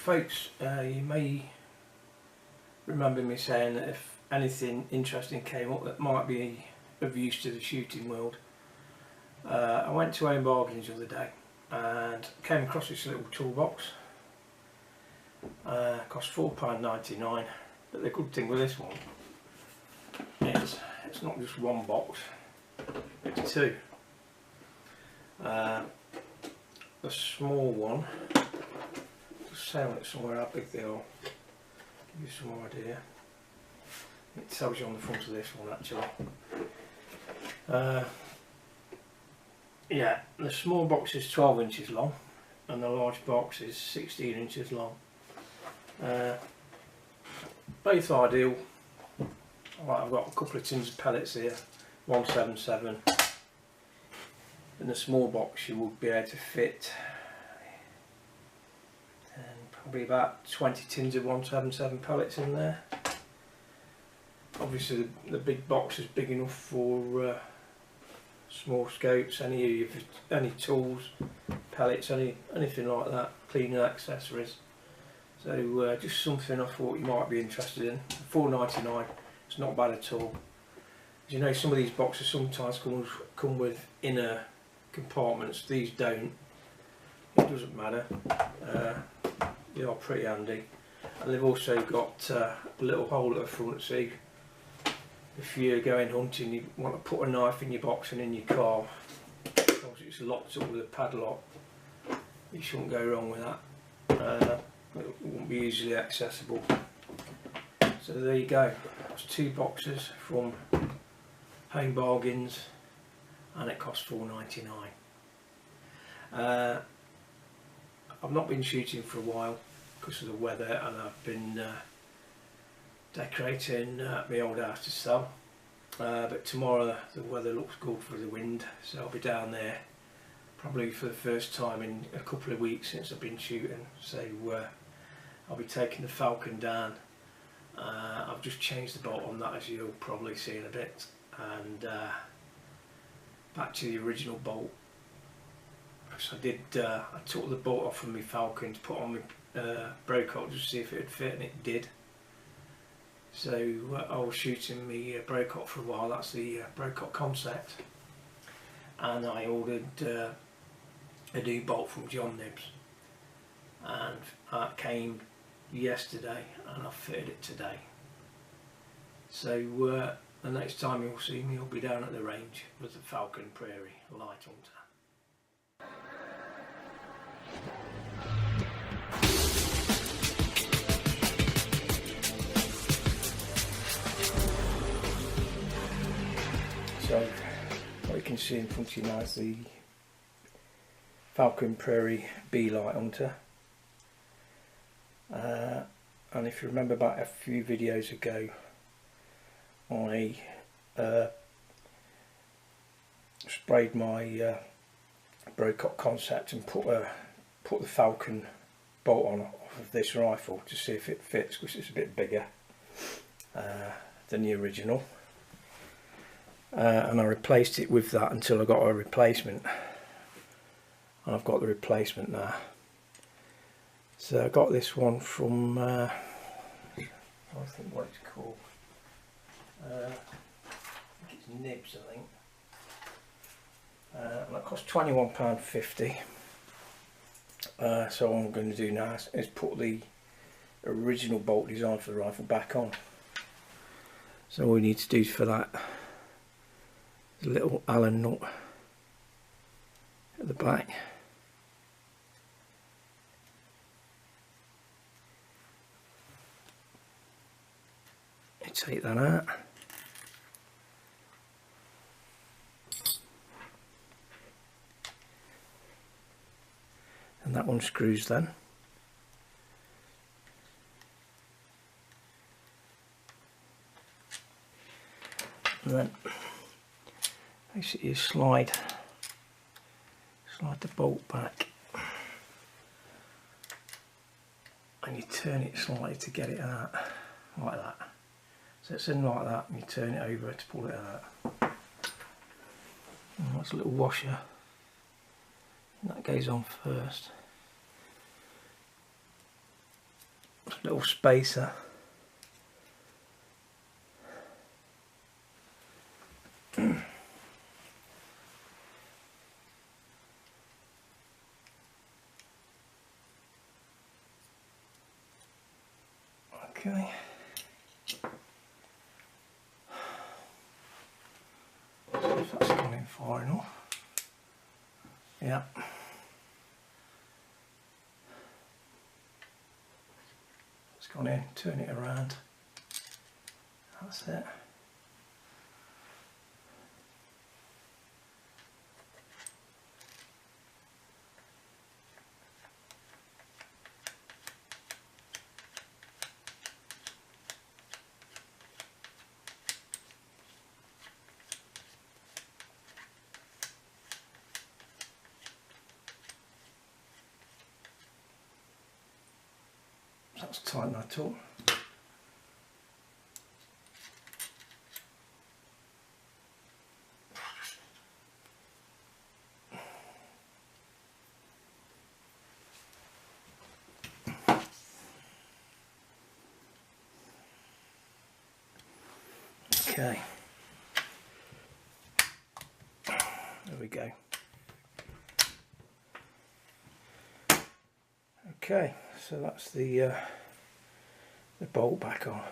folks, you may remember me saying that if anything interesting came up that might be of use to the shooting world, I went to Home Bargains the other day and came across this little toolbox. Cost £4.99, but the good thing with this one is it's not just one box, it's two. The small one, just say on it somewhere how big they are, give you some idea. It tells you on the front of this one actually. Yeah, the small box is 12 inches long and the large box is 16 inches long. Both ideal. Right, I've got a couple of tins of pellets here, 177. In the small box you would be able to fit probably about 20 tins of 177 pellets in there. Obviously the big box is big enough for small scopes, any tools, pellets, anything like that, cleaning accessories. So just something I thought you might be interested in. £4.99, it's not bad at all. As you know, some of these boxes sometimes come with inner compartments, these don't. It doesn't matter, they are pretty handy. And they've also got a little hole at the front, so if you're going hunting, you want to put a knife in your box and in your car, because it's locked up with a padlock, you shouldn't go wrong with that. It won't be easily accessible. So there you go, that's two boxes from Home Bargains and it cost £4.99. I've not been shooting for a while because of the weather, and I've been decorating my old house to sell, but tomorrow the weather looks good for the wind, so I'll be down there probably for the first time in a couple of weeks since I've been shooting. So I'll be taking the Falcon down. I've just changed the bolt on that, as you'll probably see in a bit, and back to the original bolt. So I took the bolt off from my Falcon to put on my Brocock just to see if it would fit, and it did. So I was shooting my Brocock for a while. That's the Brocock Concept, and I ordered a new bolt from John Nibs, and that came yesterday and I fitted it today. So the next time you'll see me, I'll be down at the range with the Falcon Prairie light hunter. So what you can see in front of you now is the Falcon Prairie bee light hunter. And if you remember back a few videos ago, I sprayed my Brocock Concept and put the Falcon bolt on off of this rifle to see if it fits, because it's a bit bigger than the original. And I replaced it with that until I got a replacement, and I've got the replacement now. So I got this one from I think what it's called, I think it's Nibs, I think, and that cost £21.50. So what I'm going to do now is put the original bolt design for the rifle back on. So all we need to do for that is a little Allen nut at the back. You take that out. And that one screws then. And then basically you slide the bolt back and you turn it slightly to get it out, like that. So it's in like that, and you turn it over to pull it out. And that's a little washer, and that goes on first. little spacer. Okay. If that's gone in far enough. Yeah. It's gone in, turn it around. That's it. Let's tighten that up. Okay, there we go. Okay, so that's the bolt back on.